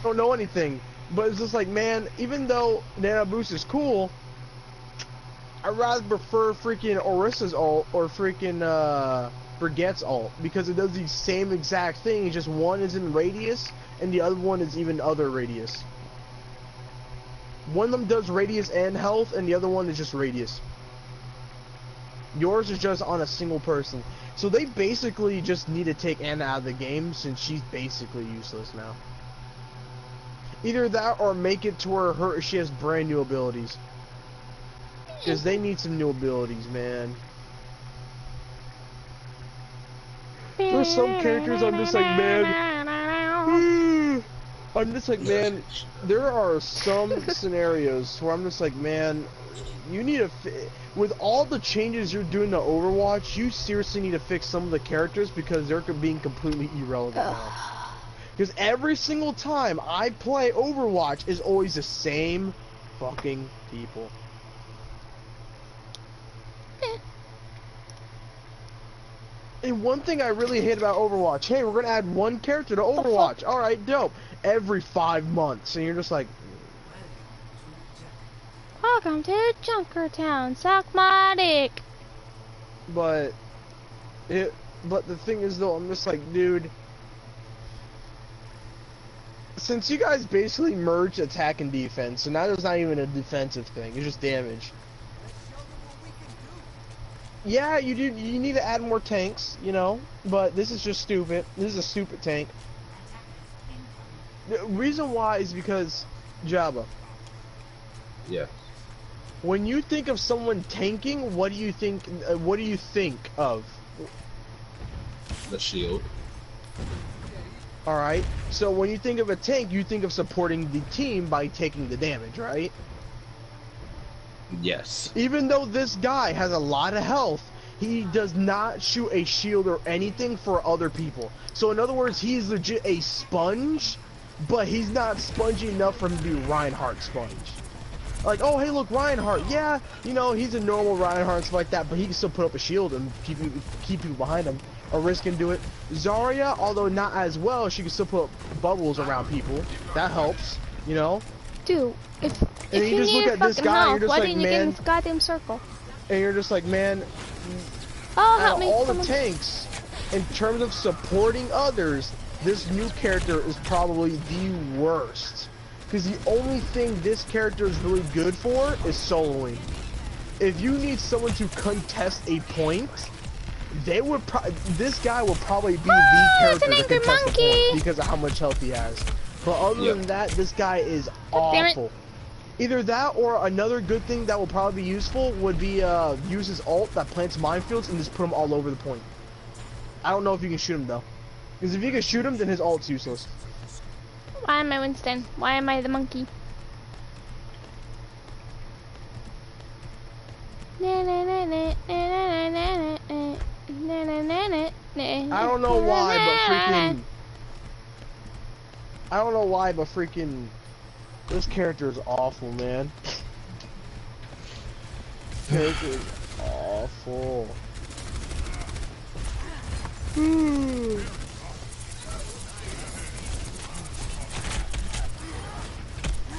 don't know anything. But it's just like, man, even though Nano Boost is cool, I'd rather prefer freaking Orissa's ult or freaking Brigette's ult, because it does the same exact thing. It's just one is in radius and the other one is even other radius. One of them does radius and health, and the other one is just radius. Yours is just on a single person. So they basically just need to take Anna out of the game, since she's basically useless now. Either that or make it to where she has brand new abilities. Because they need some new abilities, man. There's some characters I'm just like, man. I'm just like, man, there are some scenarios where I'm just like, man, you need to, with all the changes you're doing to Overwatch, you seriously need to fix some of the characters, because they're being completely irrelevant now. Because every single time I play Overwatch is always the same fucking people. And one thing I really hate about Overwatch, hey, we're gonna add one character to Overwatch. Alright, dope. Every 5 months. And you're just like, welcome to Junkertown, suck my dick. But the thing is though, I'm just like, dude, since you guys basically merged attack and defense, so now there's not even a defensive thing, it's just damage. Yeah, you need to add more tanks, you know, but this is just stupid. This is a stupid tank. The reason why is because, Jabba. Yeah. When you think of someone tanking, what do you think of? The shield. Alright, so when you think of a tank, you think of supporting the team by taking the damage, right? Yes. Even though this guy has a lot of health, he does not shoot a shield or anything for other people. So in other words, he's legit a sponge, but he's not spongy enough for him to be Reinhardt sponge. Like, oh hey look, Reinhardt, yeah, you know, he's a normal Reinhardt and stuff like that, but he can still put up a shield and keep people behind him. Ariz can do it. Zarya, although not as well, she can still put bubbles around people. That helps, you know? Dude, if you you just need look at this guy, health, you're just why like, didn't you get in man, this goddamn circle? and you're just like, man, Oh, out help of me. all the tanks, in terms of supporting others, this new character is probably the worst. Because the only thing this character is really good for is soloing. If you need someone to contest a point, this guy will probably be the character to contest the point because of how much health he has. But other than that, this guy is awful. Either that or another good thing that will probably be useful would be use his ult that plants minefields and just put him all over the point. I don't know if you can shoot him though. Because if you can shoot him, then his ult's useless. Why am I Winston? Why am I the monkey? I don't know why, but freaking this character is awful, man. Character is awful.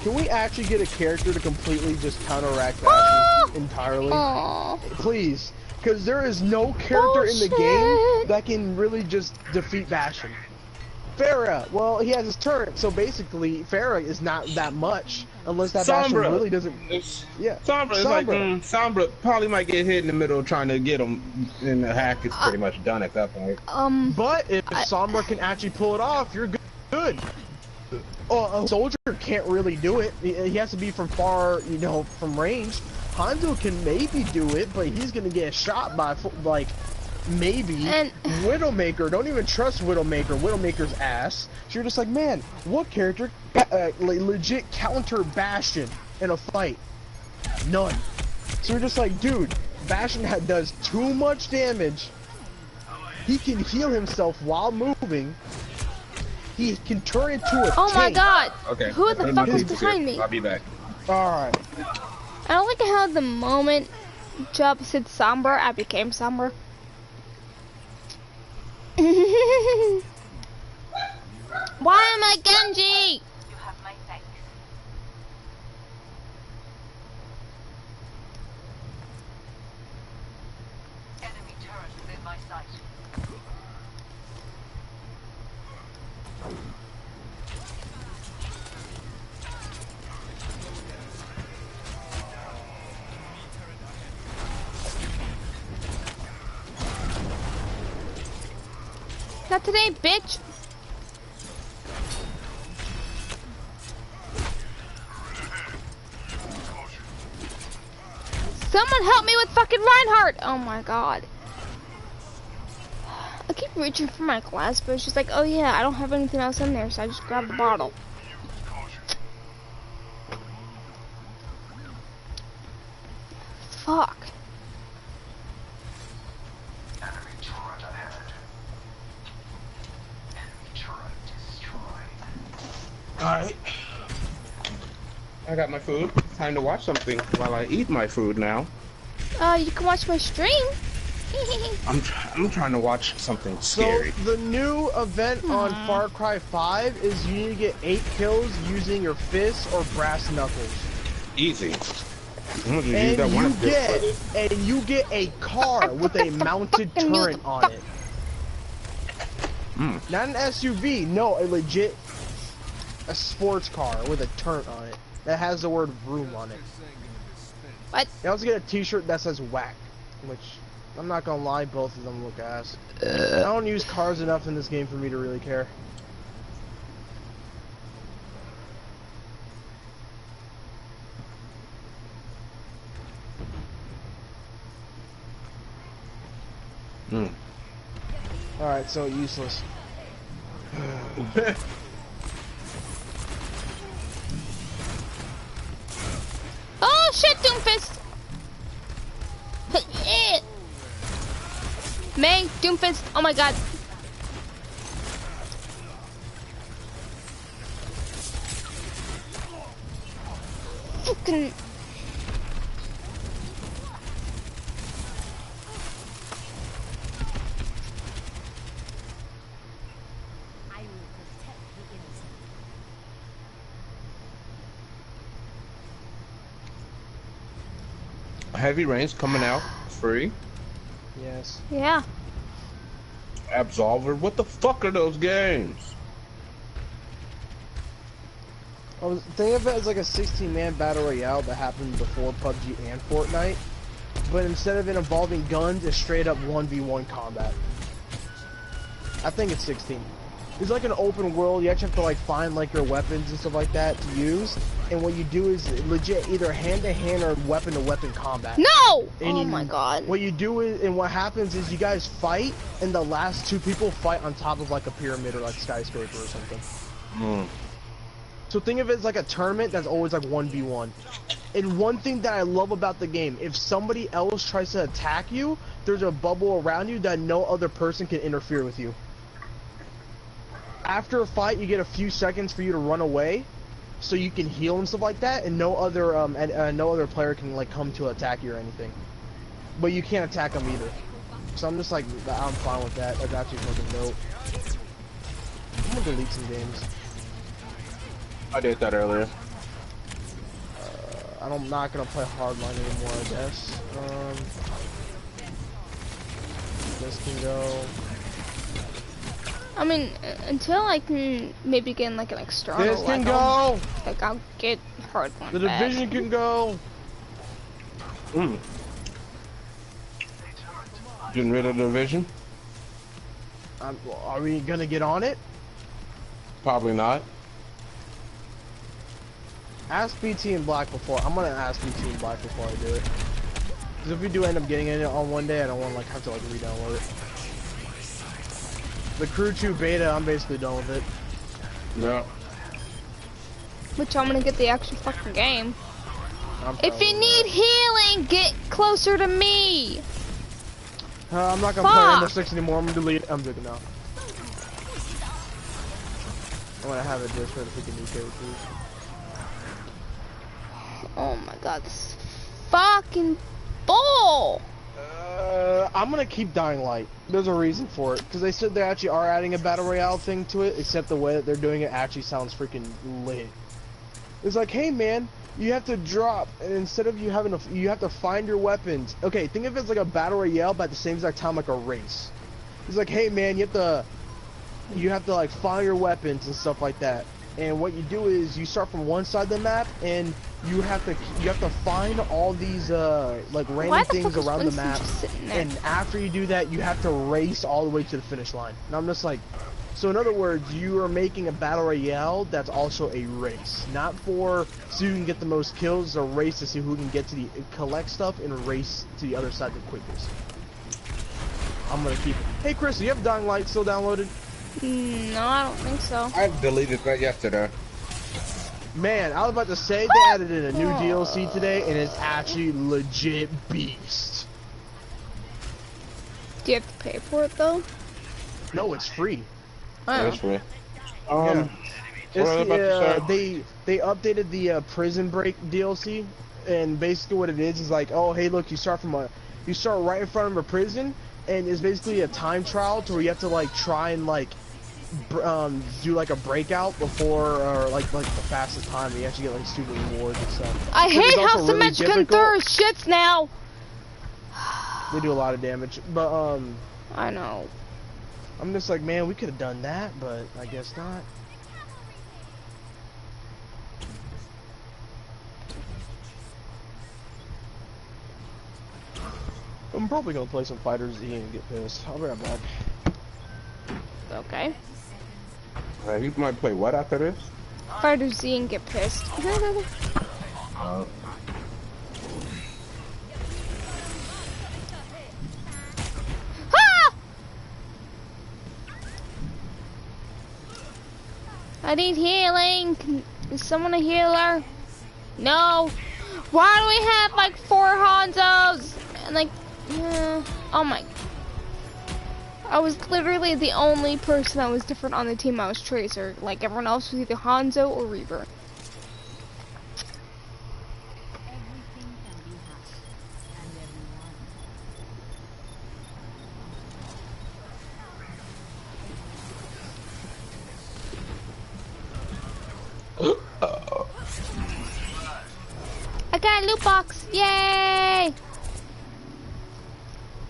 Can we actually get a character to completely just counteract Bastion entirely? Please. Because there is no character in the game that can really just defeat Bastion. Pharah, well, he has his turret, so basically Pharah is not that much unless that Bastion really doesn't. Yeah, Sombra is like Sombra probably might get hit in the middle trying to get him, and the hack is pretty much done at that point. But if Sombra can actually pull it off, you're good. Oh, a soldier can't really do it. He has to be from far, you know, from range. Hanzo can maybe do it, but he's gonna get shot by like. Maybe. And Widowmaker, don't even trust Widowmaker. Widowmaker's ass. So you're just like, man, what character legit counter Bastion in a fight? None. So you're just like, dude, Bastion does too much damage. He can heal himself while moving. He can turn into a tank. My god! Okay. Who the fuck is behind me? I'll be back. Alright. I don't like how the moment Job said Sombra, I became Sombra. Why am I Genji? Not today, bitch. Someone help me with fucking Reinhardt! Oh my god. I keep reaching for my glass, but she's like, oh yeah, I don't have anything else in there, so I just grabbed the bottle. Fuck. Alright. I got my food. Time to watch something while I eat my food now. You can watch my stream. I'm trying to watch something scary. So the new event on Far Cry 5 is you need to get 8 kills using your fists or brass knuckles. Easy. I'm gonna And use that one. you get a car with a mounted turret on it. Not an SUV, no, a legit sports car with a turret on it that has the word vroom on it. What? You also get a t-shirt that says whack, which I'm not gonna lie, both of them look ass. I don't use cars enough in this game for me to really care. Alright, so useless. Oh shit, Doomfist! May, Doomfist, oh my god. Fucking... Heavy Rain's coming out free. Yes. Yeah. Absolver. What the fuck are those games? I was thinking of it as like a 16-man battle royale that happened before PUBG and Fortnite, but instead of it involving guns, it's straight up 1v1 combat. I think it's 16. It's like an open world. You actually have to like find like your weapons and stuff like that to use, and what you do is legit either hand-to-hand or weapon-to-weapon combat. No! And oh my god. What you do is, and what happens is you guys fight, and the last 2 people fight on top of like a pyramid or like skyscraper or something. So think of it as like a tournament that's always like 1v1. And one thing that I love about the game, if somebody else tries to attack you, there's a bubble around you that no other person can interfere with you. After a fight, you get a few seconds for you to run away, so you can heal and stuff like that, and no other player can like come to attack you or anything. But you can't attack them either. So I'm just like, I'm fine with that. That's actually fucking dope. I'm gonna delete some games. I did that earlier. I'm not gonna play Hardline anymore, I guess. This can go. I mean, until I can maybe get like an external. This can like, go. I'll get Hardline. The Division can go. Getting rid of the Division? Are we gonna get on it? Probably not. Ask BT and Black before. I'm gonna ask BT and Black before I do it. Because if we do end up getting it on one day, I don't want to like have to like re-download it. The Crew 2 beta, I'm basically done with it. Yeah. Which I'm gonna get the actual fucking game. If you with need healing, get closer to me. I'm not gonna play Rainbow Six anymore. I'm gonna delete it. I'm doing it now. I'm gonna have it just for the freaking new characters. Oh my god, this fucking bull! I'm gonna keep Dying Light. There's a reason for it, because they said they actually are adding a battle royale thing to it, except the way that they're doing it actually sounds freaking lit. It's like, hey man, you have to drop, and instead of you having to, you have to find your weapons. Okay, think of it as like a battle royale, but at the same exact time like a race. It's like, hey man, you have to like find your weapons and stuff like that. And what you do is you start from one side of the map, and you have to find all these like random things around the map. And after you do that, you have to race all the way to the finish line. And I'm just like, so in other words, you are making a battle royale that's also a race, not for so you can get the most kills. It's a race to see who can get to the collect stuff and race to the other side the quickest. I'm gonna keep it. Hey Chris, do you have Dying Light still downloaded? No, I don't think so. I deleted that yesterday. Man, I was about to say they added in a new DLC today, and it's actually legit beast. Do you have to pay for it though? No, it's free. Yeah, it's free. Yeah. It's they updated the Prison Break DLC, and basically what it is like, oh hey look, you start right in front of a prison, and it's basically a time trial to where you have to like try and like do like a breakout before or like the fastest time, and you actually get like stupid rewards and stuff. I hate how really Symmetric can throw shits now. They do a lot of damage, but I know. I'm just like, man, we could have done that, but I guess not. I'm probably gonna play some Fighter Z and get pissed. I'll be right back. Okay. You might play what after this? Fighter Z and get pissed. I need healing. Is someone a healer? No. Why do we have like 4 Hanzos? And like, oh my. I was literally the only person that was different on the team. I was Tracer. Like everyone else was either Hanzo or Reaver. I got a loot box! Yay!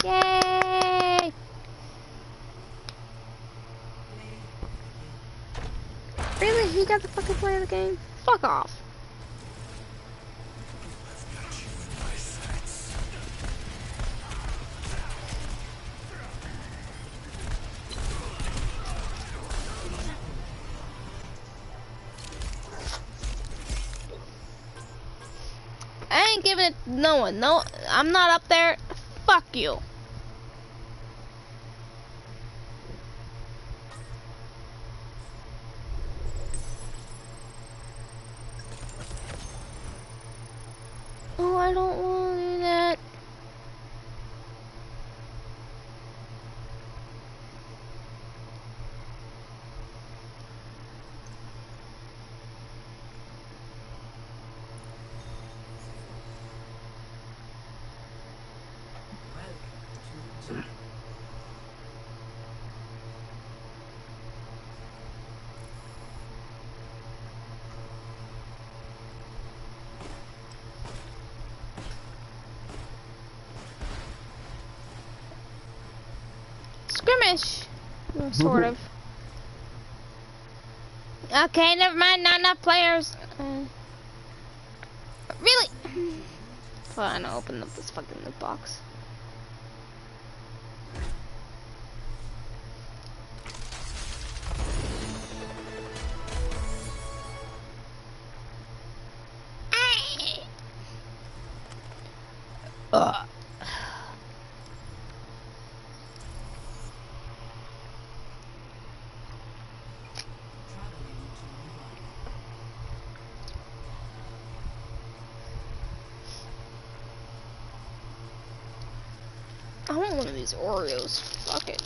Yay! Really? He got the fucking play of the game? Fuck off. I ain't giving it to no one. No, I'm not up there. Fuck you. Oh, I don't want to do that. Skirmish, sort of. Okay, never mind. Not enough players. Really? Fine, I'll open up this fucking loot box. I want one of these Oreos. Fuck it.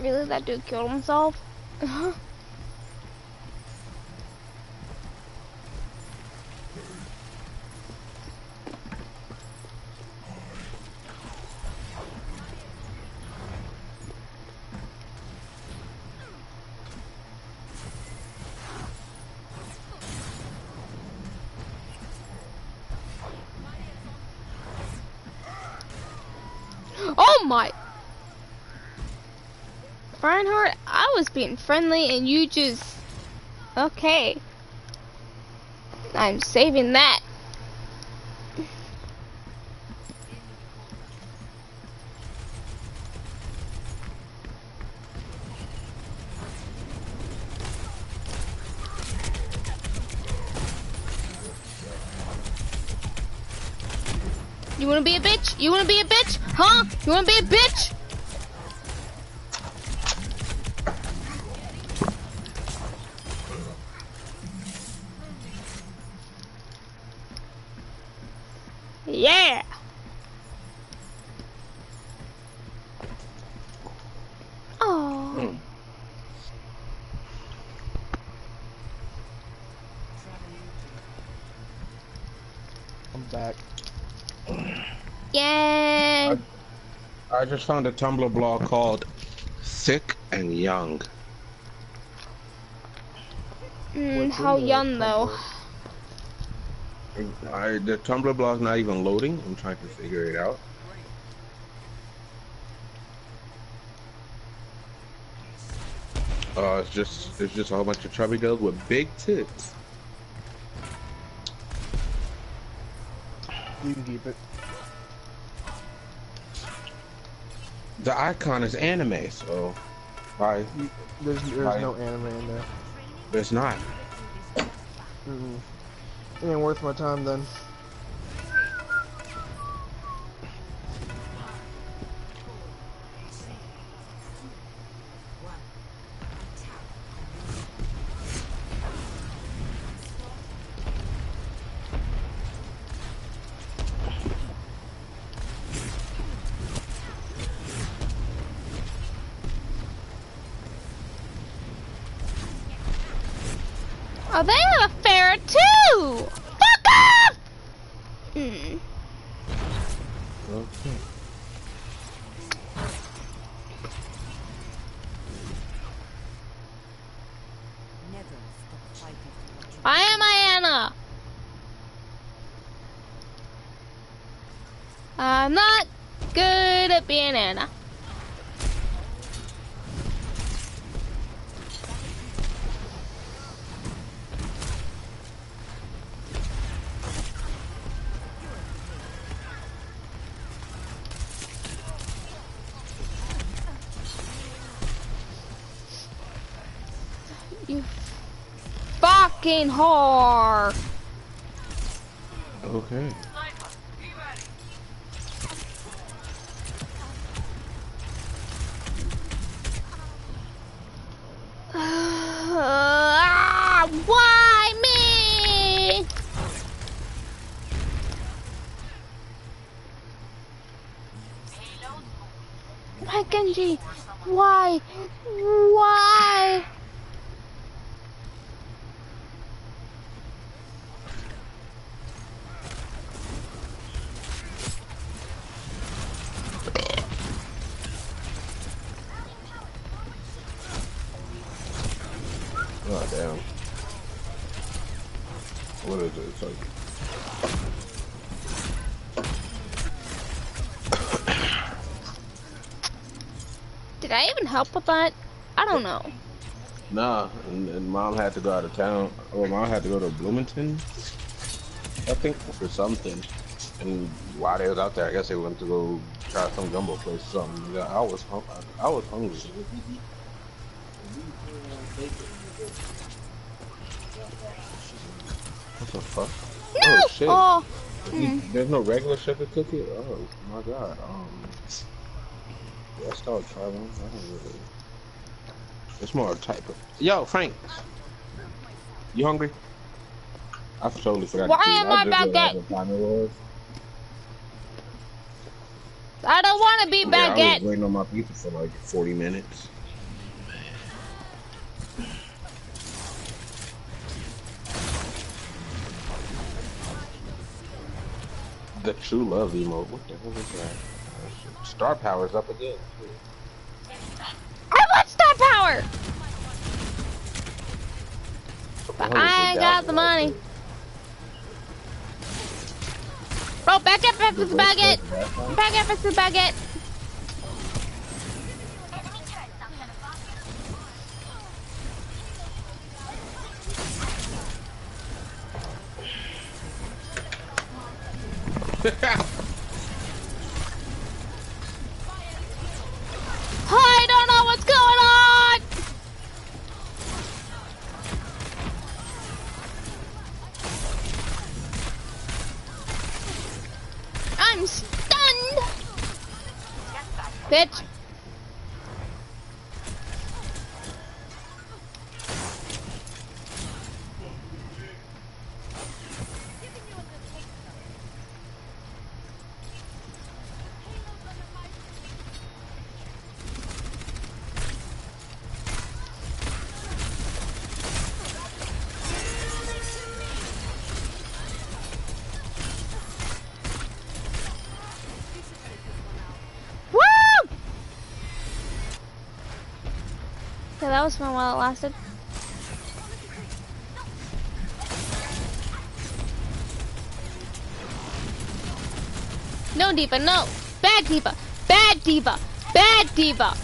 Really? That dude killed himself? my. Reinhardt, I was being friendly and you just... Okay. I'm saving that. You wanna be a bitch? You wanna be a bitch? Huh? You wanna be a bitch? Yeah! Oh. I'm back. Yay! I just found a Tumblr blog called Sick and Young. How young though? The Tumblr blog's not even loading. I'm trying to figure it out. It's just a whole bunch of chubby girls with big tits. You can keep it. The icon is anime, so why? There's no anime in there. There's not. It ain't worth my time then. Oh, they have a ferret too! Fuck off! Okay. I am Anna. I'm not good at being Anna. You fucking whore. Okay. Why me? Why, Genji? Why? Why? Oh damn. What is it? It's like Did I even help with that? I don't know. nah, and mom had to go out of town. Or mom had to go to Bloomington, I think, for something. And while they was out there, I guess they went to go try some gumbo place or something. Yeah, I was hungry. What the fuck? No! Oh shit. Oh. There's no regular sugar cookie? Oh my god. Yeah, start trying. I don't really. It's more a type of. Yo, Frank. You hungry? I totally forgot. Why to am I back at? I don't want to be back I at. was waiting on my pizza for like 40 minutes. The true love emote. What the hell is that? Star power's up again. I want star power. But I ain't got the money. Bro, back up for the baguette. Back up for the baguette. I don't know what's going on! I'm stunned! Bitch. Okay, that was fun while it lasted. No, Diva, no! Bad Diva! Bad Diva! Bad Diva!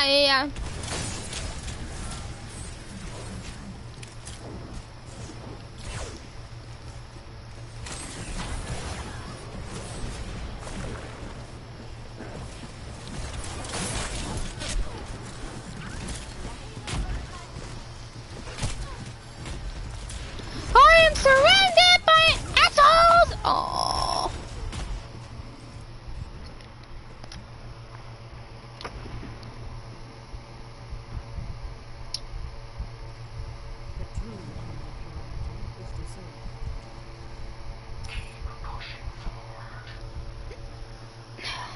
Yeah. I am surrounded by assholes! Aww.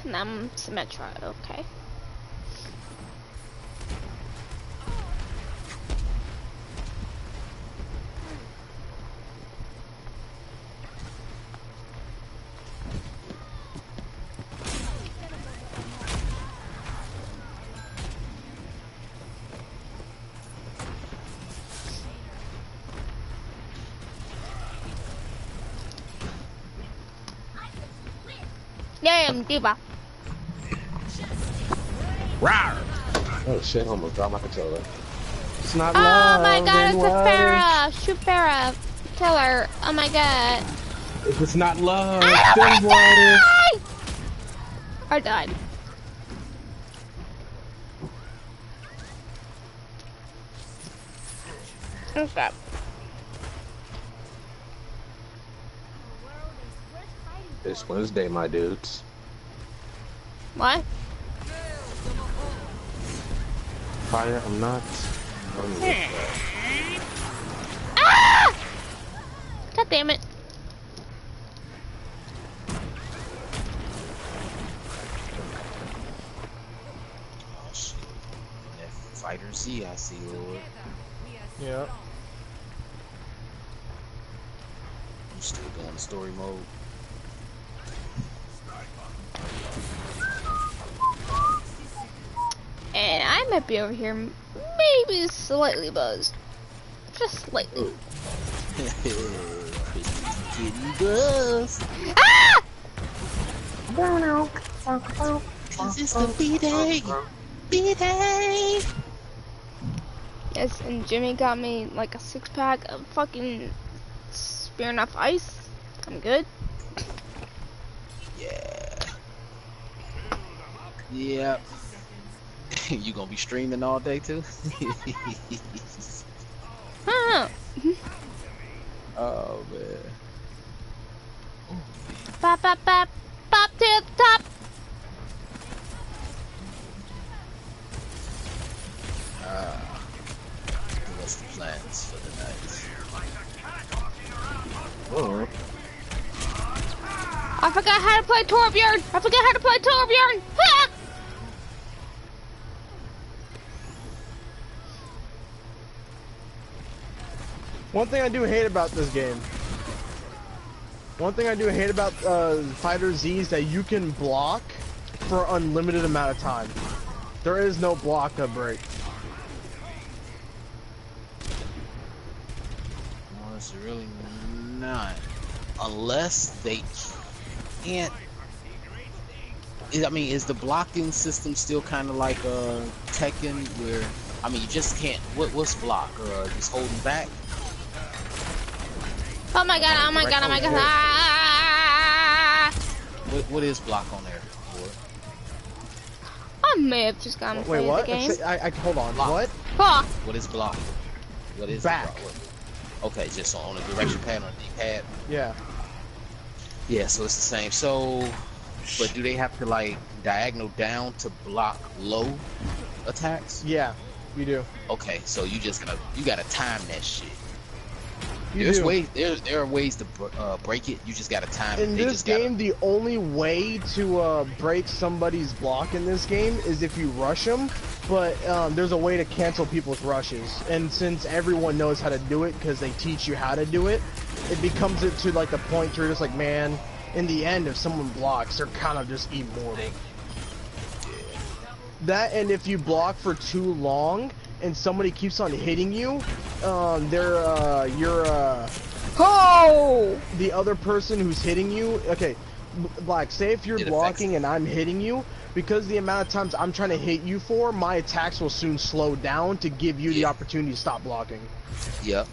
And I'm Symmetra, okay. Damn, Diva. Rawr! Oh shit, I almost dropped my controller. It's not Oh love. my god, it's then a what? Pharah! Shoot Pharah! Kill her! Oh my god! If it's not love, I then what? died! I died. Okay. It's Wednesday, my dudes. What? Fire, I'm not. Ah! God damn it. Oh shit. That Fighter Z I see, Lord. Yeah. You still doing the story mode? And I might be over here, maybe slightly buzzed. Just slightly. Kitty buzz. Ah! Cause it's the B-Day. B-Day. Yes, and Jimmy got me like a 6-pack of fucking Spear Enough Ice. I'm good. Yeah. Yep. You gonna be streaming all day too? Huh. Oh man. Pop, pop, pop, pop to the top. What's the plans for the night? Oh. I forgot how to play Torbjorn. I forgot how to play Torbjorn. Ah! One thing I do hate about this game. One thing I do hate about Fighter Z is that you can block for an unlimited amount of time. There is no block break. honest, really not. Unless they can't. I mean, is the blocking system still kind of like Tekken, where I mean, you just can't. What's block? Just holding back. Oh my god! Oh my god! Oh my god! Ah! What is block on there? I may have just gotten Wait, what? the game. Hold on. Block. What? Oh. What is block? What is back? Okay, just on the direction pad on the D-pad. Yeah. Yeah, so it's the same. So, but do they have to like diagonal down to block low attacks? Yeah, you do. Okay, so you gotta time that shit. You do. There are ways to break it. You just gotta time it. In this game, the only way to break somebody's block in this game is if you rush them, but there's a way to cancel people's rushes. And since everyone knows how to do it because they teach you how to do it, it becomes it to like the point where you're just like, man, in the end, if someone blocks, they're kind of just immortal. That, and if you block for too long and somebody keeps on hitting you, the other person who's hitting you, okay, Black, say if you're blocking and I'm hitting you, because the amount of times I'm trying to hit you for, my attacks will soon slow down to give you the opportunity to stop blocking. Yep.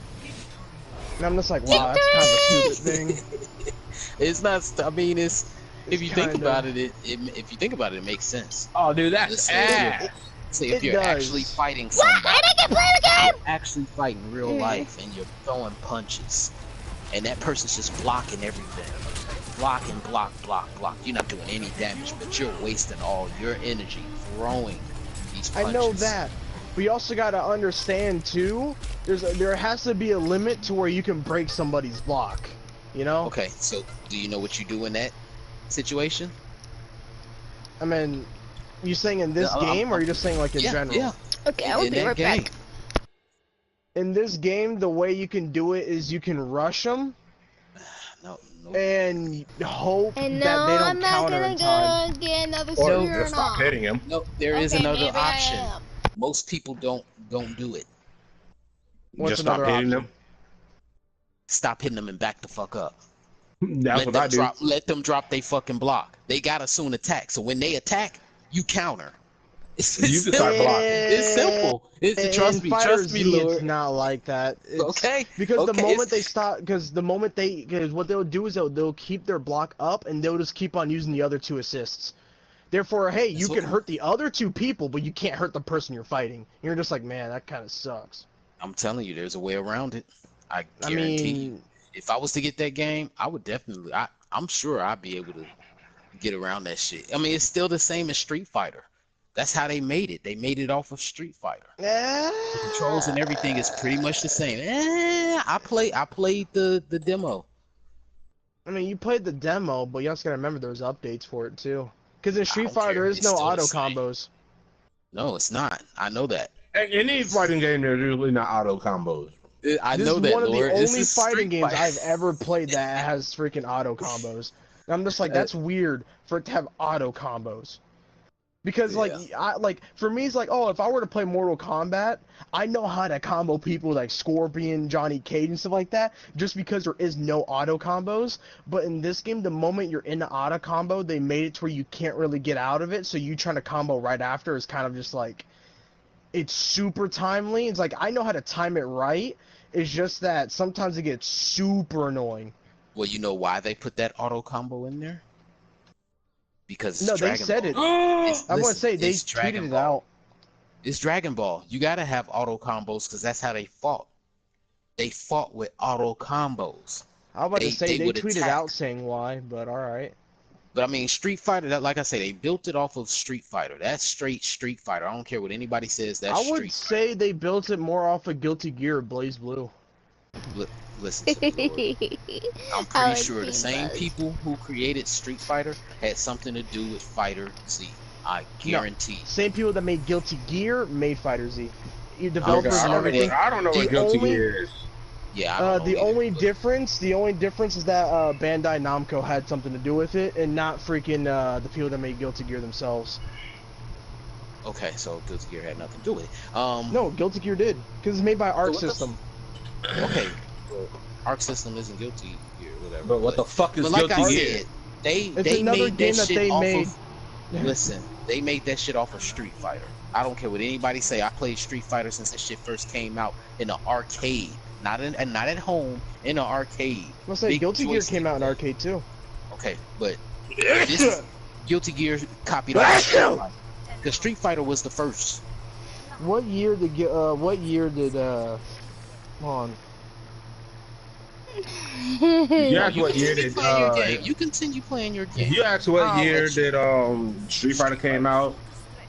And I'm just like, wow, that's kind of a stupid thing. It's not, I mean, if you think about it, if you think about it, it makes sense. Oh, dude, that's ass. Say if you're actually fighting somebody, you're actually fighting real life, and you're throwing punches, and that person's just blocking everything, blocking, block. You're not doing any damage, but you're wasting all your energy throwing these punches. I know that, but you also gotta understand too. There has to be a limit to where you can break somebody's block. You know? Okay, so do you know what you do in that situation? I mean, you saying in this game, or are you just saying like in general? Yeah. Okay, I will be right back. In this game, the way you can do it is you can rush them. No. And hope And that they don't I'm not counter gonna in time. go get another Or spear just stop hitting him. No, there is Okay, another maybe I option. am. Most people don't do it. What's Just stop another hitting option? them. Stop hitting them and back the fuck up. That's what I do. Let them drop they fucking block. They gotta soon attack. So when they attack, you counter. It's You can start blocking. It's simple. Trust me, Lord. It's not like that. Okay. Because the Okay, moment they stop, because what they'll do is they'll keep their block up and they'll just keep on using the other two assists. Therefore, hey, you can hurt the other two people, but you can't hurt the person you're fighting. You're just like, man, that kind of sucks. I'm telling you, there's a way around it. I guarantee you. If I was to get that game, I would definitely. I'm sure I'd be able to get around that shit. I mean, it's still the same as Street Fighter. That's how they made it. They made it off of Street Fighter. The controls and everything is pretty much the same. I played the demo. I mean, you played the demo, but you also gotta remember there's updates for it too. Because in Street Fighter, there is no auto combos. No, it's not. I know that. Any fighting game, there's usually not auto combos. I This know is that, one of the Lord. only fighting games I've ever played that has freaking auto combos. And I'm just like, that's weird for it to have auto combos. Because for me, it's like, oh, if I were to play Mortal Kombat, I know how to combo people like Scorpion, Johnny Cage, and stuff like that, just because there is no auto combos. But in this game, the moment you're in the auto combo, they made it to where you can't really get out of it, so you trying to combo right after is kind of just like, it's super timely. It's like, I know how to time it right. It's just that sometimes it gets super annoying. Well, you know why they put that auto combo in there? Because it's no, Dragon they said Ball. it. I want to say they tweeted it out. It's Dragon Ball. You gotta have auto combos because that's how they fought. They fought with auto combos. I was about to say they tweeted attack. out saying why, but all right. But I mean, Street Fighter. That, like I say, they built it off of Street Fighter. That's straight Street Fighter. I don't care what anybody says. That's I would Street say they built it more off of Guilty Gear, Blaze Blue. Listen to me, Lord. I'm pretty sure the same people who created Street Fighter had something to do with Fighter Z. I guarantee. No, same people that made Guilty Gear made Fighter Z. Developers and everything. I don't know what Guilty Gear is. Yeah, I don't know the either, only difference is that Bandai Namco had something to do with it, and not freaking the people that made Guilty Gear themselves. Okay, so Guilty Gear had nothing to do with it. No, Guilty Gear did, because it's made by Arc System. Okay. Arc System isn't Guilty Gear, whatever. But what the fuck is but like Guilty I Gear? said, they another made game that that shit they off made. of. Listen, they made that shit off of Street Fighter. I don't care what anybody say. I played Street Fighter since that shit first came out in the arcade, not at home, in the arcade. Let's say Big Guilty Gear joystick. came out in arcade too. Okay, but this is Guilty Gear copied off of Street Fighter. Because Street Fighter was the first. What year did hold on. You asked what year continue did playing your game. You continue playing your game. you asked what I'll year let you- did Street Fighter came out?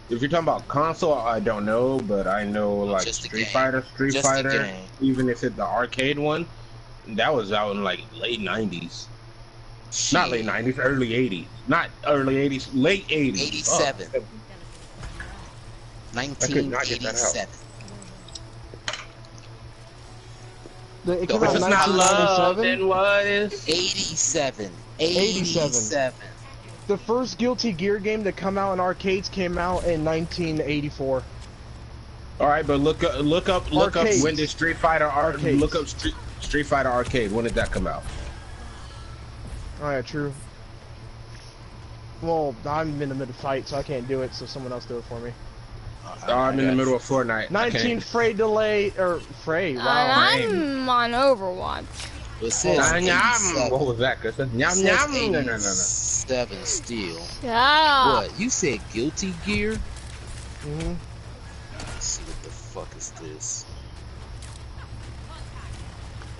If you're talking about console, I don't know, but I know like just the Street game. Fighter, Just the game. even if it's the arcade one, that was out in like late 90s. Not late 90s, early 80s. Not early 80s, late 80s. 87. Oh. I could not get that out. 1987. It came If out in If it's not love, 1997. then what is? 87. 87. 87. The first Guilty Gear game to come out in arcades came out in 1984. All right, but look up Arcades. when did Street Fighter Arcades. look up Street Fighter Arcade. When did that come out? Oh yeah, true. Well, I'm in the middle of fight, so I can't do it. So someone else do it for me. I'm in the middle of Fortnite. 19 Frey delay or Frey. Wow. I'm on Overwatch. It says What 87. was that? It says It Nyam says nyam. No. 87 still. Shut up. What? You said Guilty Gear? Mhm. Let's see what the fuck is this.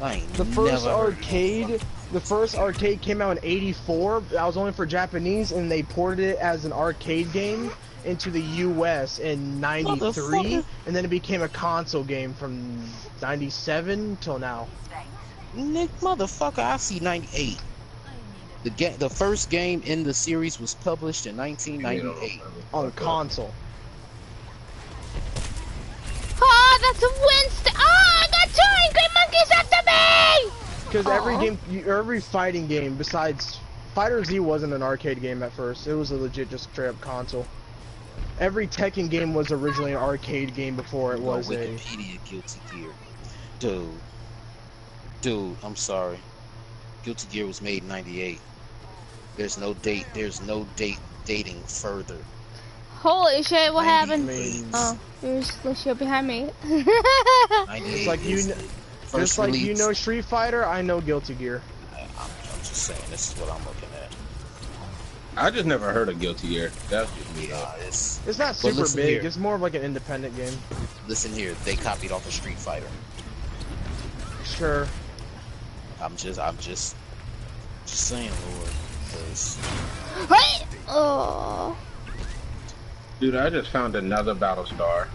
I ain't The never first heard of arcade, the first arcade came out in '84. That was only for Japanese, and they ported it as an arcade game into the U.S. in '93, Motherfucker. and then it became a console game from '97 till now. Nick, motherfucker, I see 98. The first game in the series was published in 1998. On console. Oh, that's a Winston. Oh, I got two angry monkeys after me! Because every Aw. game, every fighting game besides Fighter Z wasn't an arcade game at first. It was a legit just straight up console. Every Tekken game was originally an arcade game before it was a. Wikipedia Guilty Gear. Dude, I'm sorry. Guilty Gear was made in 98. There's no date dating further. Holy shit, what happened? mean, Oh, there's the shit behind me. 98 Just like you is kn- the just first like you release. know Street Fighter, I know Guilty Gear. I'm just saying, this is what I'm looking at. I just never heard of Guilty Gear. That's just me. Yeah, it's It's not But super listen big. here. It's more of like an independent game. listen here. They copied off of Street Fighter. Sure. I'm just saying, Lord, because Hey! Oh. Dude, I just found another Battlestar.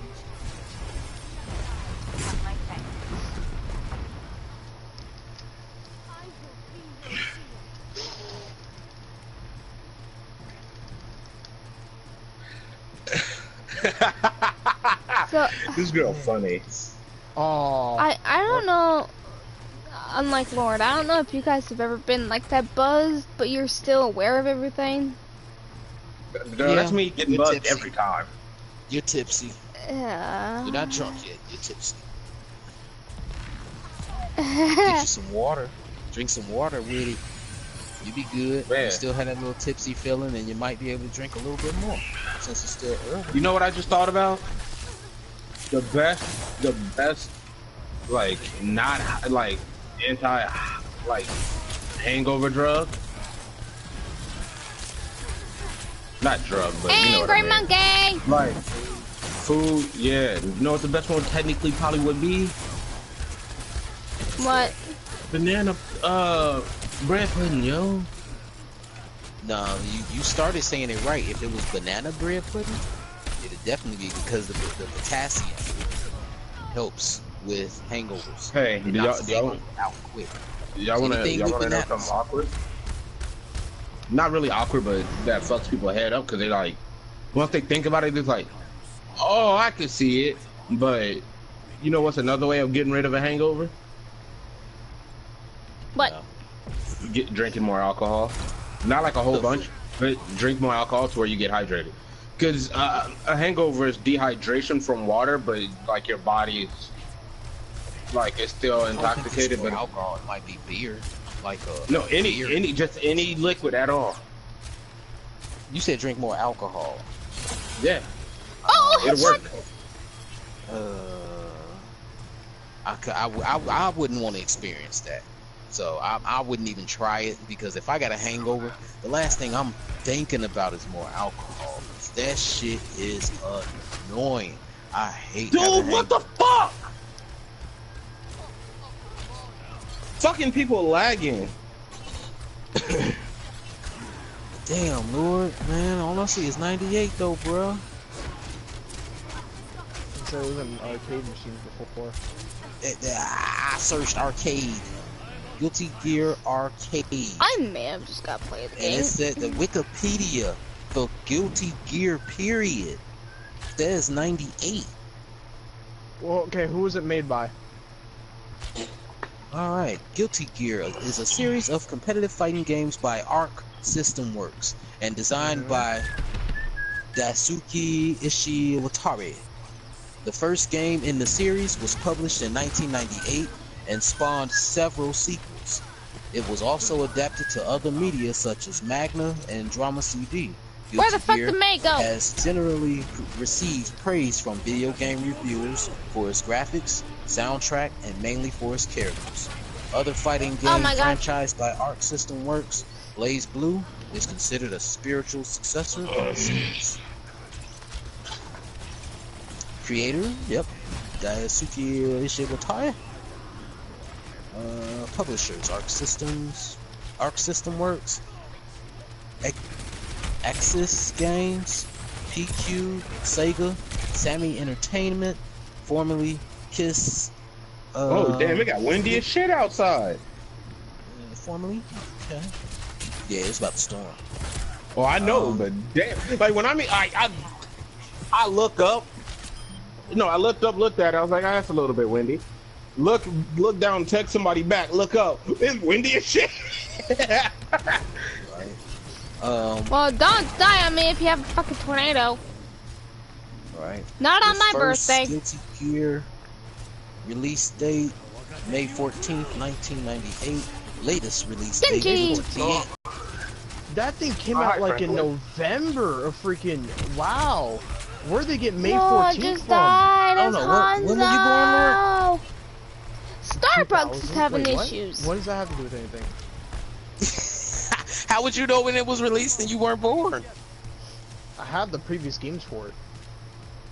So, This girl funny. Oh. I don't know. Unlike Lord, I don't know if you guys have ever been like that buzzed, but you're still aware of everything. Girl, Yeah, that's me getting you're bugged tipsy. every time. you're tipsy. Yeah. You're not drunk yet. You're tipsy. Get you some water. Drink some water with it. You be good. Man. You still have that little tipsy feeling, and you might be able to drink a little bit more since it's still early. You know what I just thought about? The best, like, not, like, anti, like, hangover drug? Not drug, but you know what I Angry mean. monkey! Like, food, yeah. You know what the best one technically probably would be? What? Banana, bread pudding, yo. No, you started saying it right. If it was banana bread pudding, it'd definitely be because the potassium helps with hangovers. Hey, It do knocks y'all hangover out quick. y'all wanna Anything know with bananas. something awkward? Not really awkward, but that fucks people's head up because they like, once they think about it, it's like, oh, I could see it. But you know what's another way of getting rid of a hangover? What? No. Drinking more alcohol. Not like a whole bunch, but drink more alcohol to where you get hydrated. Because a hangover is dehydration from water, but like your body is like it's still I don't think it's intoxicated, more but alcohol. It might be beer, like no, beer. just any liquid at all. You said drink more alcohol. Yeah, Oh, it'll work. I wouldn't want to experience that. So I wouldn't even try it, because if I got a hangover, the last thing I'm thinking about is more alcohol. That shit is annoying. I hate having Dude, what the fuck? Fucking people lagging. Damn, Lord, man, all I see is 98 though, bro. So it was an arcade machine before. I searched arcade. Guilty Gear Arcade. I may have just got played the And game. it said the Wikipedia for Guilty Gear period says 98. Well, okay, who was it made by? Alright, Guilty Gear is a series of competitive fighting games by Arc System Works and designed by Daisuke Ishiwatari. The first game in the series was published in 1998 and spawned several sequels. It was also adapted to other media such as Magna and Drama CD. Where the fuck Gear did May go? has generally received praise from video game reviewers for its graphics, soundtrack, and mainly for its characters. Other fighting game franchise by Arc System Works, Blaze Blue, is considered a spiritual successor of the series. Creator, yep, Daisuke Ishiwatari. Publishers, Arc System Works, Axis Games, PQ, Sega, Sammy Entertainment, formerly Kiss. Oh damn, it got windy as shit outside. Formerly, okay. Yeah, it's about to storm. Oh, I know, but damn, like when I look up. No, I looked at it. I was like, that's a little bit windy. Look down, text somebody back. Look up. It's windy as shit. Right. Well, don't die on me if you have a fucking tornado. Right. Not on my first birthday. Guilty Gear release date May 14th, 1998. Latest release date Stinky. April 14th. That thing came out like in November of freaking wow. Where'd they get May 14th just from? died. I don't know. When were you born, Lord? Starbucks is 2000? having Wait, what? issues. What does that have to do with anything? How would you know when it was released and you weren't born? I have the previous games for it.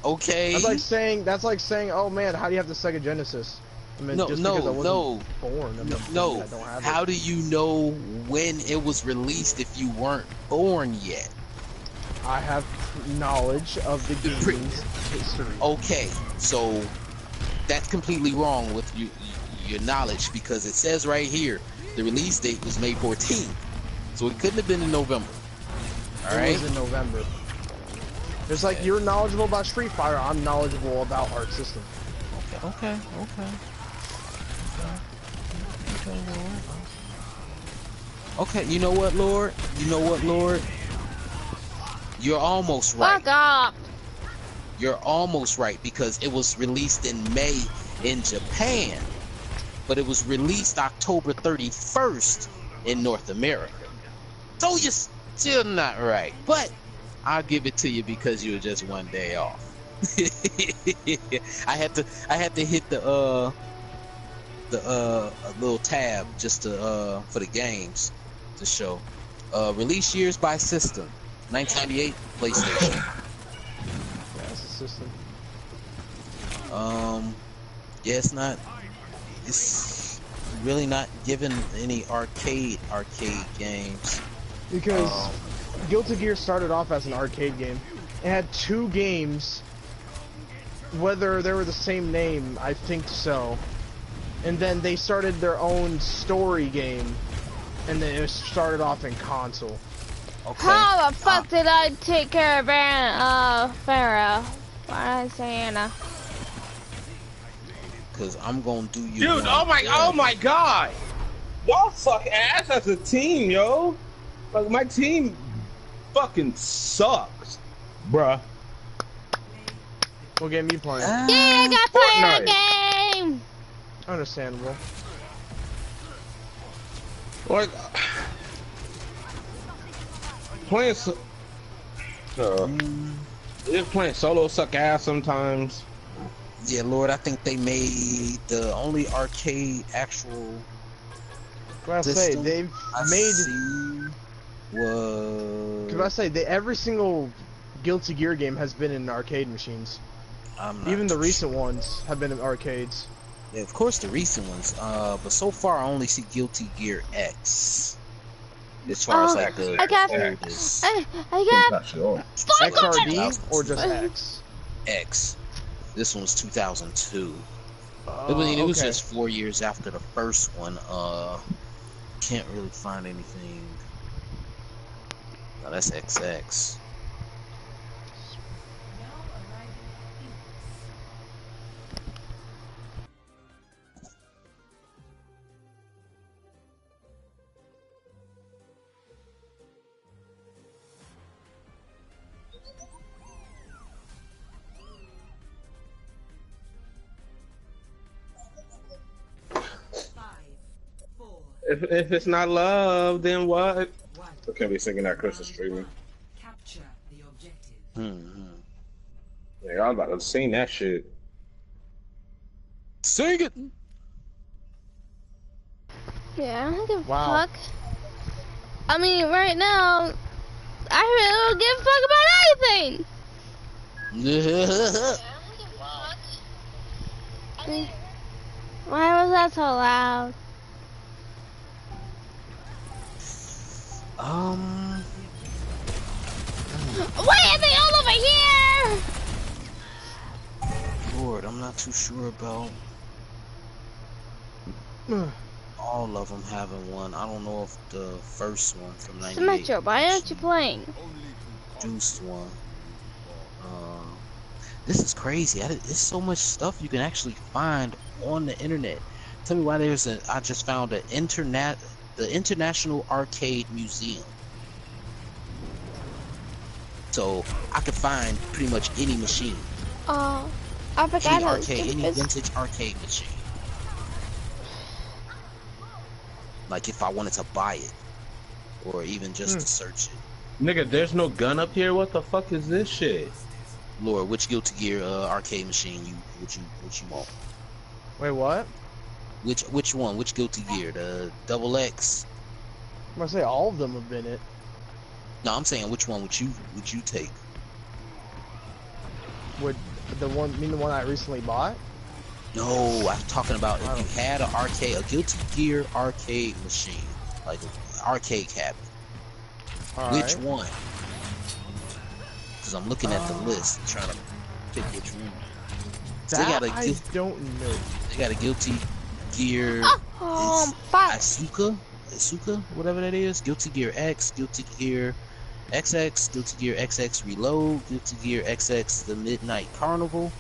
Okay. That's like saying, oh man, how do you have the Sega Genesis? I mean, just because I wasn't born. I don't have How it. do you know when it was released if you weren't born yet? I have knowledge of the game's history. Okay, so that's completely wrong with your knowledge, because it says right here the release date was May 14th, so it couldn't have been in November. All right. It was in November. Just like you're knowledgeable about Street Fighter, I'm knowledgeable about Arc System. Okay. Okay, you know what, Lord? You're almost right. Fuck off. You're almost right, because it was released in May in Japan, but it was released October 31st in North America. So you're still not right, but I'll give it to you because you were just one day off. I had to hit the little tab just to for the games to show. Release years by system: 1998 PlayStation. Yeah, that's the system. Yeah, it's really not given any arcade games. Because Guilty Gear started off as an arcade game. It had 2 games. Whether they were the same name, I think so. And then they started their own story game. And then it started off in console. Okay. How the fuck did I take care of Farrah? Why did I say Anna? Cause I'm gonna do you. Dude, oh my god! Y'all suck ass as a team, yo. Like my team fucking sucks, bruh. What game you playing? Yeah, I got to play a game! Understandable. Like playing, just playing solo suck ass sometimes. Yeah, Lord, I think they made the only arcade actual What I say, system they've I made. see was. Cause I say every single Guilty Gear game has been in arcade machines. I'm not Even the too recent sure. ones have been in arcades. Yeah, of course the recent ones. But so far I only see Guilty Gear X. As far as Oh, like the I got, oldest I I'm got not sure. spot XRD or just 2002 X? X. This one's 2002. I mean, it was Okay. just 4 years after the first one. Can't really find anything. No, that's XX. If it's not love, then what? I can't be singing that Christmas streaming. Capture the objective. Yeah, I was about to sing that shit. Sing it! Yeah, I don't give a Wow. fuck. I mean, right now, I really don't give a fuck about anything. Why was that so loud? Why are they all over here? Lord, I'm not too sure about all of them having one. I don't know if the first one from 98 Symmetro, why aren't you playing? produced one. This is crazy. There's so much stuff you can actually find on the internet. Tell me why I just found the International Arcade Museum. So I could find pretty much any machine. Oh, I forgot Any how arcade, any stupid. vintage arcade machine. Like if I wanted to buy it, or even just to search it. Nigga, there's no gun up here. What the fuck is this shit? Lord, which Guilty Gear arcade machine would you want? Wait, what? Which one? Which Guilty Gear? The Double X? I'm gonna say all of them have been it. No, I'm saying which one would you take? Would the one mean the one I recently bought? No, I'm talking about if you had a Guilty Gear arcade machine, like an arcade cabinet. Which one? Because I'm looking at the list, trying to pick which one. That I don't know. They got a Guilty Gear. Fuck. Asuka, whatever that is. Guilty Gear X, Guilty Gear XX, Guilty Gear XX Reload, Guilty Gear XX The Midnight Carnival,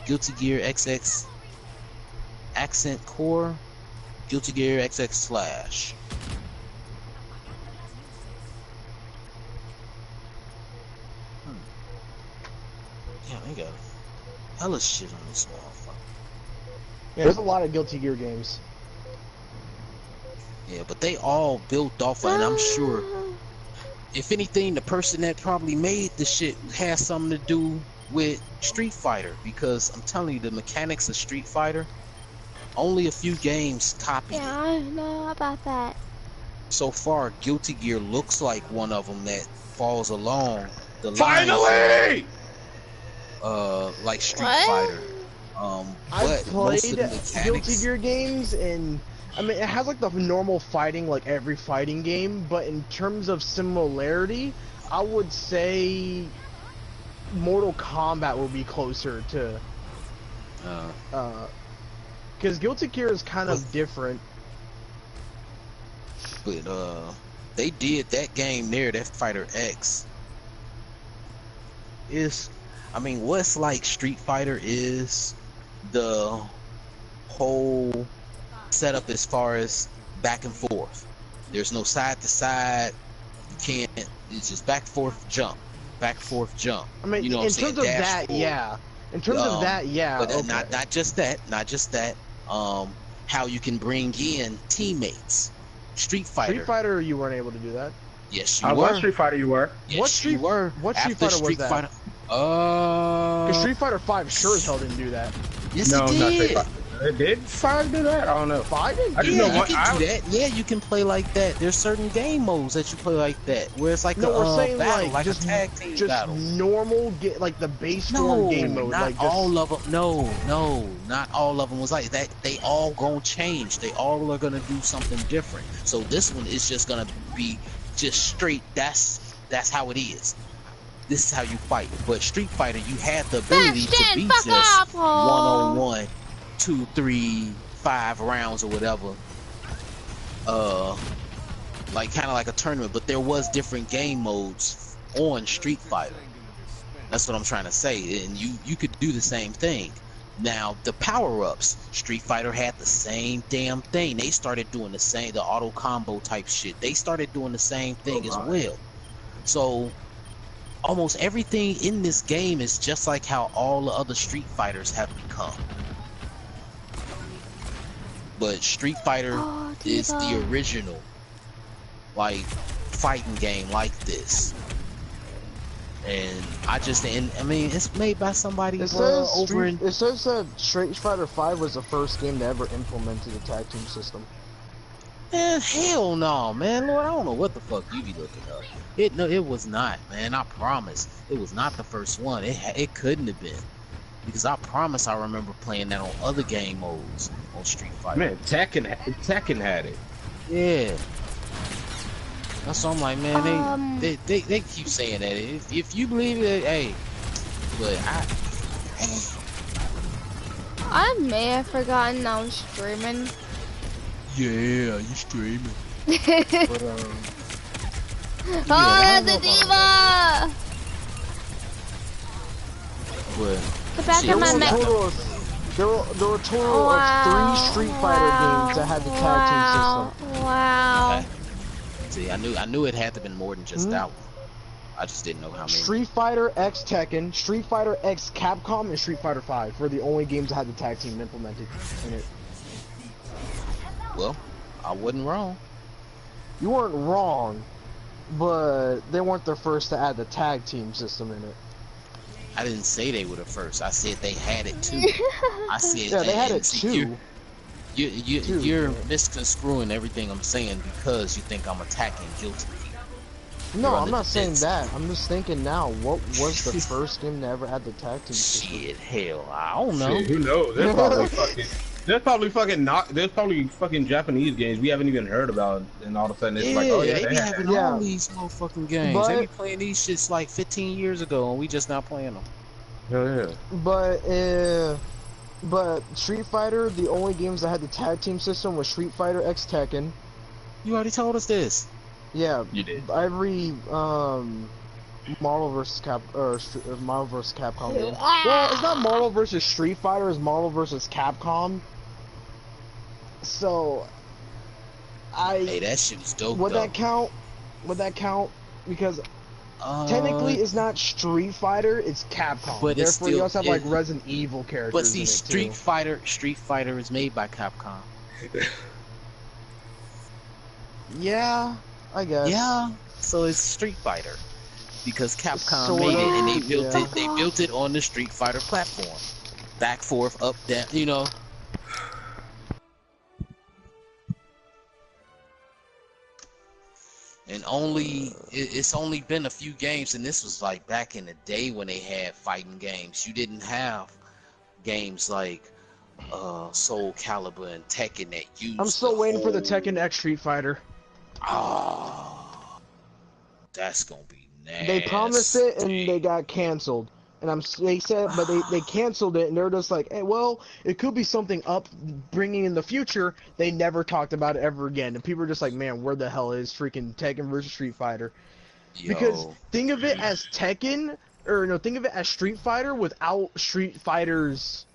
Guilty Gear XX Accent Core, Guilty Gear XX Slash. Yeah, they got hella shit on this motherfucker. Yeah, there's a lot of Guilty Gear games. Yeah, but they all built off of, and I'm sure, if anything, the person that probably made the shit has something to do with Street Fighter, because I'm telling you, the mechanics of Street Fighter, only a few games copied Yeah, it. I know about that. So far, Guilty Gear looks like one of them that falls along the Finally! lines, like Street What? Fighter. I've But most of played the Guilty mechanics, Gear games, and I mean it has like the normal fighting like every fighting game, but in terms of similarity, I would say Mortal Kombat would be closer to because Guilty Gear is kind of different. but they did that game there, that Fighter X. I mean, what's like Street Fighter is the whole setup as far as back and forth. There's no side to side. You can't. It's just back and forth jump, back and forth jump. I mean, you know what in I'm saying? terms of Dash that, forward. yeah. In terms of that, yeah. But Okay. not just that. Not just that. how you can bring in teammates. Street Fighter. Street Fighter, you weren't able to do that. Yes, you I were. was Street Fighter. You were. Yes, What Street- you were. what Street After Fighter was that? Fighter. Because Street Fighter 5 sure as hell didn't do that. Yes, No, it not Street did. Fighter. It did 5 do that? I don't know. 5 didn't I do just Yeah, know you what- can do that. Yeah, you can play like that. There's certain game modes that you play like that, where it's like No, a we're saying battle, like just a tag team just battle. normal, get like the base No, form game mode. not Like just, all of them. No, not all of them was like that. They all gonna change. They all are gonna do something different. So this one is just gonna be just straight. That's how it is. This is how you fight. But Street Fighter, you had the ability to Bastion, be fuck just off, ho. 1-on-1, 2, 3, 5 rounds or whatever. Like kind of like a tournament. But there was different game modes on Street Fighter. That's what I'm trying to say. And you could do the same thing. Now the power-ups, Street Fighter had the same damn thing. They started doing the auto combo type shit. They started doing the same thing as well. So almost everything in this game is just like how all the other Street Fighters have become. But Street Fighter is the original, like, fighting game like this. And I mean, it's made by somebody it says over in. it says that Street Fighter 5 was the first game to ever implemented a tag team system. Man, hell no, man. Lord, I don't know what the fuck you be looking up. It was not, man. I promise. It was not the first one. It couldn't have been. Because I promise I remember playing that on other game modes on Street Fighter. Man, Tekken had it. Yeah. That's what I'm like, man. They keep saying that. If you believe it, hey. But I may have forgotten I was streaming. yeah, you streaming. But Oh, that's a diva! But Get back shit, in my what's mech. that? There were a total of 3 Street Fighter games that had the tag team system. Wow. Okay. See, I knew it had to have been more than just that one. I just didn't know how many. Street Fighter X Tekken, Street Fighter X Capcom, and Street Fighter 5 were the only games that had the tag team implemented in it. Well, I wasn't wrong. You weren't wrong, but they weren't the first to add the tag team system in it. I didn't say they were the first. I said they had it too. I said Yeah, they had it see, too. You're misconstruing everything I'm saying because you think I'm attacking guilty people. No, You're I'm on not the saying defense. that. I'm just thinking now, what was the first game to ever add the tag team system? Shit, hell, I don't know. Shit, who knows? There's probably fucking Japanese games we haven't even heard about, and all of a sudden it's Yeah, like, oh yeah, they be have having that. Yeah. all these motherfucking games. But- They be playing these shits like 15 years ago, and we just not playing them. Hell yeah. But Street Fighter, the only games that had the tag team system was Street Fighter X Tekken. You already told us this. Yeah, You did. every Marvel vs. Marvel vs. Capcom game. Well, it's not Marvel vs. Street Fighter, it's Marvel vs. Capcom. So, Hey, that shit was dope. would though. that count? Would that count? Because technically, it's not Street Fighter, it's Capcom. But it's Therefore, you still- also have like Resident Evil characters. But see, in it, Street too. Fighter is made by Capcom. Yeah, I guess. Yeah, so it's Street Fighter because Capcom Sort made it and they of, built yeah. it. They built it on the Street Fighter platform, back, forth, up, down. You know. And it's only been a few games, and this was like back in the day when they had fighting games. You didn't have games like Soul Calibur and Tekken that used. I'm still waiting for the whole- Tekken X Street Fighter. Oh, that's gonna be nasty. They promised it and they got canceled. And they said, but they canceled it and they're just like, hey, well, it could be something up bringing in the future. They never talked about it ever again. And people are just like, man, where the hell is freaking Tekken versus Street Fighter? Because think of it as Tekken, or no, think of it as Street Fighter without Street Fighter's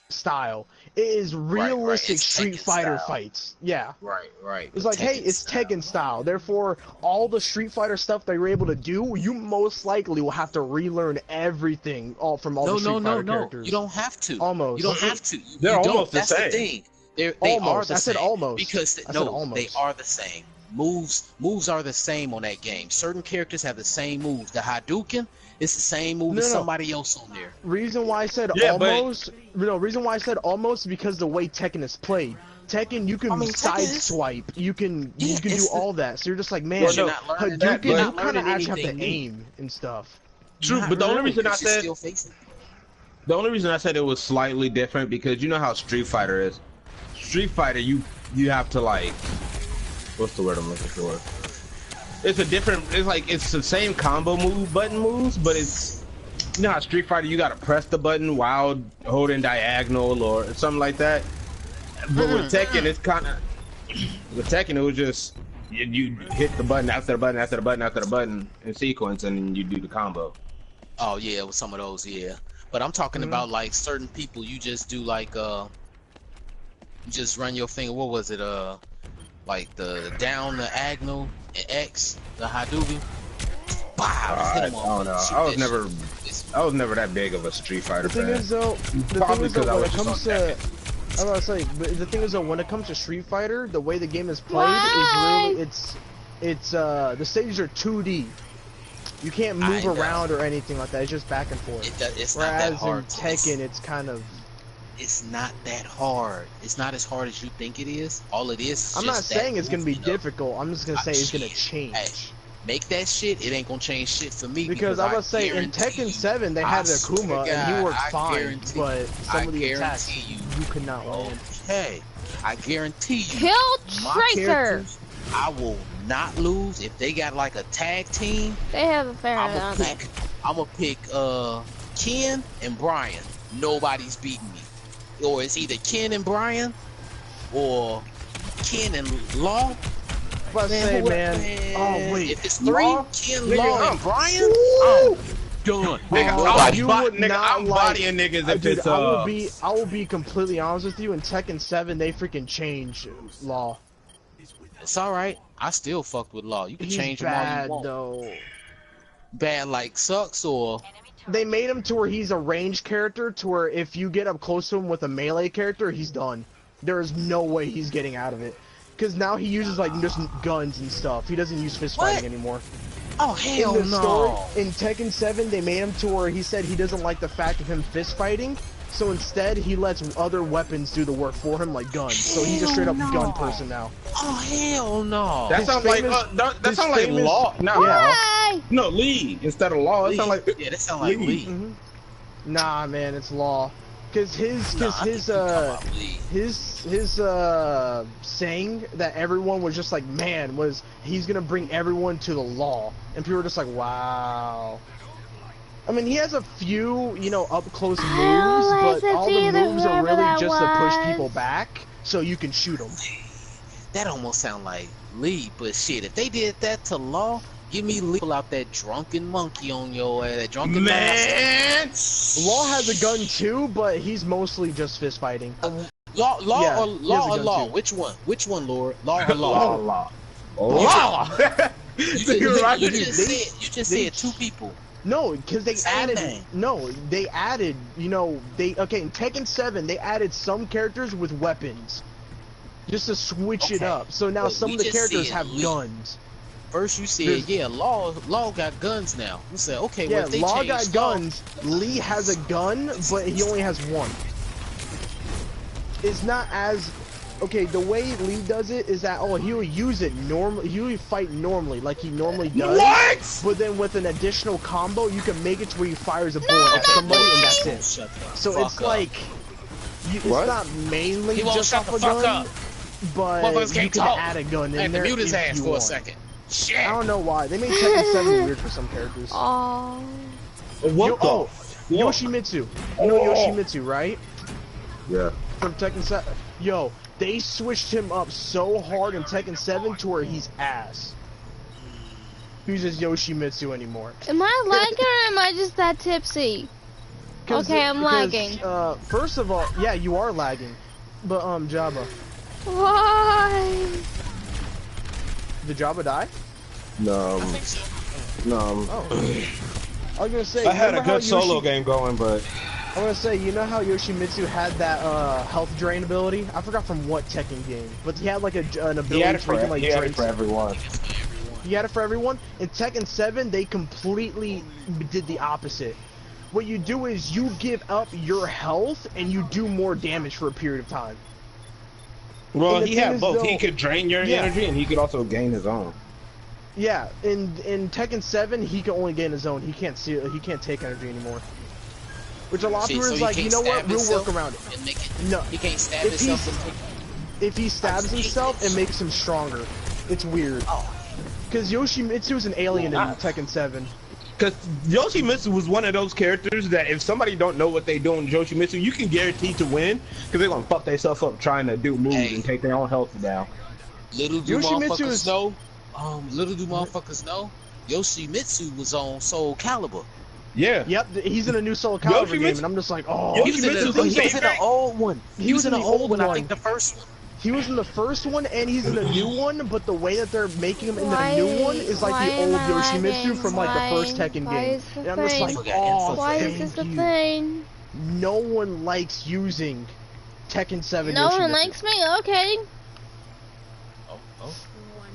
style. It is realistic It's Street Tekken Fighter style. fights. Yeah. Right. It's like, hey, it's Tekken style. Therefore, all the Street Fighter stuff they were able to do, you most likely will have to relearn everything from all the Street Fighter characters. You don't have to. Almost. You don't have to. They're You don't. almost the That's same. the thing. They are Almost. the I same. said almost. Because I said no, almost. they are the same. Moves are the same on that game. Certain characters have the same moves. The Hadouken is the same move as somebody else on there. Reason why I said Yeah, almost, reason why I said almost because the way Tekken is played. Tekken, you can side swipe, you can do all that. So you're just like, man, You're not learning Hadouken, you're you not kind of learning actually have to anything new. aim and stuff. True, Not but the only really, reason I 'cause you're said still facing. the only reason I said it was slightly different because you know how Street Fighter is. Street Fighter, you have to like, what's the word I'm looking for? It's a different. It's like it's the same combo button moves, but it's you know how Street Fighter you gotta press the button while holding diagonal or something like that. But with Tekken, it's kind of with Tekken it was just you hit the button after the button after the button after the button in sequence, and then you do the combo. Oh yeah, with some of those, yeah. But I'm talking about like certain people. You just do like you just run your finger. What was it? Like the down diagonal and X, the Hadouken. Wow, hit him I don't know. I was never that big of a Street Fighter The thing fan. is though, Probably because I when was it just comes on to, Tekken. I was about to say, but the thing is though, when it comes to Street Fighter, the way the game is played Why? is really, it's the stages are 2D. You can't move around or anything like that. It's just back and forth. It's not that Whereas hard. in Tekken, it's kind of. It's not that hard. It's not as hard as you think it is. All it is. I'm not saying it's gonna be difficult. I'm just gonna say it's gonna Shit. change. Hey, make that shit. It ain't gonna change shit for me. Because I was say in Tekken 7 they had Akuma and he worked fine, but some of the attacks you could not land. Hey, I guarantee you. Kill my Tracer. characters, I will not lose if they got like a tag team. They have a fair I'm amount. gonna pick Ken and Brian. Nobody's beating me. Or it's either Ken and Brian or Ken and Law. But say, man, oh wait, if it's three, Law? Ken, Nigga, Law, and Brian, Woo! I'm done. Nigga, you would not I'm like- bodying niggas if dude, it's I will be completely honest with you. In Tekken 7, they freaking changed Law. It's all right. I still fucked with Law. You can He's change him all bad you want. though. Bad like sucks or They made him to where he's a ranged character, to where if you get up close to him with a melee character, he's done. There is no way he's getting out of it. Because now he uses like just guns and stuff. He doesn't use fist fighting anymore. oh hell In the no. story, in Tekken 7, they made him to where he said he doesn't like the fact of him fist fighting, so instead he lets other weapons do the work for him, like guns. So he's a straight up gun person now. Oh hell no. That His sounds famous- like his sounds like famous- Law. No, Yeah. Why? no, Lee instead of Law. That sounds like yeah, that sound like Lee. Mhm. Nah, man, it's Law. Cause his Nah, I think you talking about Lee. his saying that everyone was just like, man, was he's gonna bring everyone to the Law, and people were just like, wow. I mean, he has a few, you know, up close moves, Oh, but all the either moves are whoever really that just to push was. people back, so you can shoot them. That almost sound like Lee, but shit, if they did that to Law, give me Lee. Pull out that drunken monkey on your ass, that drunken man. Law has a gun too, but he's mostly just fist fighting. Law Yeah, or he has Law a or gun Law? too. Which one? Which one, Lord? Law or Law? Law. Law. You You're right. just said two people. No, because they Same added. thing. No, they added. You know, okay. In Tekken 7, they added some characters with weapons, just to switch it Okay. up. So now But some we of the just characters said have Lee. guns. First you said, There's- yeah, Law got guns now. We said, okay, well Yeah, if they Law change got guns. Lee has a gun, but he only has one. It's not as. Okay, the way Lee does it is that he'll use it normally. He'll fight normally, like he normally does. What? But then with an additional combo, you can make it to where he fires a bullet at somebody, and that's it. Shut the So fuck it's up. like, it's What? not mainly He won't just shut off the a fuck gun, up. but Motherfuckers you can't can talk. add a gun I in had to there mute his if ass you for a want. second. Shit. I don't know why. They made Tekken 7 weird for some characters. Oh. What the? Yoshimitsu. You know Yoshimitsu, right? Yeah. From Tekken 7. Yo, they switched him up so hard in Tekken 7 to where he's ass. He's just Yoshimitsu anymore. Am I lagging or am I just that tipsy? Okay, I'm lagging. First of all, yeah, you are lagging. But, Jabba. Why? Did Jabba die? No. I think so. No. Oh. I was gonna say, I had a remember how good solo game going, but I'm gonna say, you know how Yoshimitsu had that health drain ability? I forgot from what Tekken game, but he had like an ability He had it where he for, can like he had it drain for everyone. He had it for everyone. In Tekken 7, they completely did the opposite. What you do is you give up your health and you do more damage for a period of time. Well, And he the thing had is, both. though, He could drain your energy, and he could also gain his own. Yeah, in Tekken 7, he can only gain his own. He can't see. He can't take energy anymore. Which a lot of people is like, you know what? We'll work around it. And make it. No, He can't stab himself and take. if he stabs himself, it makes him stronger. It's weird. Because Yoshimitsu is an alien in Tekken 7. Because Yoshimitsu was one of those characters that if somebody don't know what they do in Yoshimitsu, you can guarantee to win because they're gonna fuck themselves up trying to do moves and take their own health down. Little do Yoshimitsu motherfuckers know. Little do motherfuckers know. Yoshimitsu was on Soul Calibur. Yeah. Yep, he's in a new Soul Calibur game, and I'm just like, oh. He was in the old one. He was in the old one. I think the first one. He was in the first one, and he's in the new one, but the way that they're making him in the new one is like the old Yoshimitsu from like the first Tekken game. And I'm just like, oh, why is this a thing? No one likes using Tekken 7 No Yoshimitsu. one likes me? Okay.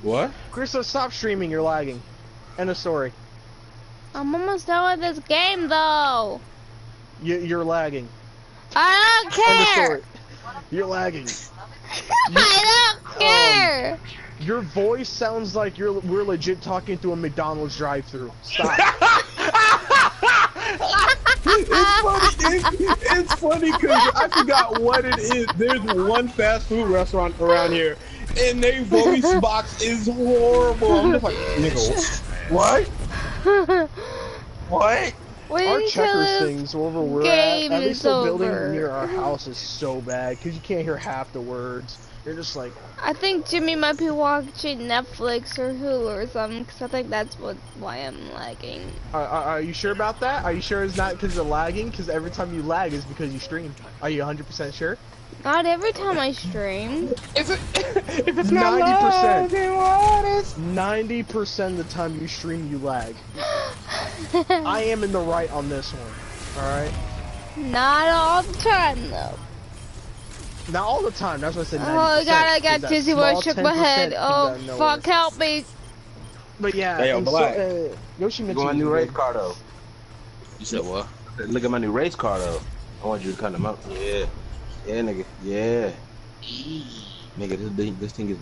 What? Krista, stop streaming, you're lagging. End of story. I'm almost done with this game, though. You're lagging. I don't End of care. story. You're lagging. I don't care. Your voice sounds like we're legit talking through a McDonald's drive-thru. Stop. It's funny because I forgot what it is. There's one fast food restaurant around here, and their voice box is horrible. I'm just like, nigga, what? What? Our checkers things over where we're at least the building over. near our house is so bad because you can't hear half the words. You're just like, I think Jimmy might be watching Netflix or Hulu or something, because I think that's why I'm lagging. are you sure about that? Are you sure it's not because of lagging? Because every time you lag is because you stream. Are you 100% sure? Not every time I stream. Is it? If it's 90%. 90%. of the time you stream, you lag. I am in the right on this one. Alright? Not all the time, though. Not all the time, that's what I said 90%. Oh god, I got That dizzy when I small shook my 10% head. Oh, that nowhere. fuck, help me. But yeah, Hey, yo, and Black. so, Yoshimitsu. Look at my new race car though. You said what? Look at my new race car though. I want you to cut them up. Yeah. Yeah, nigga. Yeah. Nigga, this thing is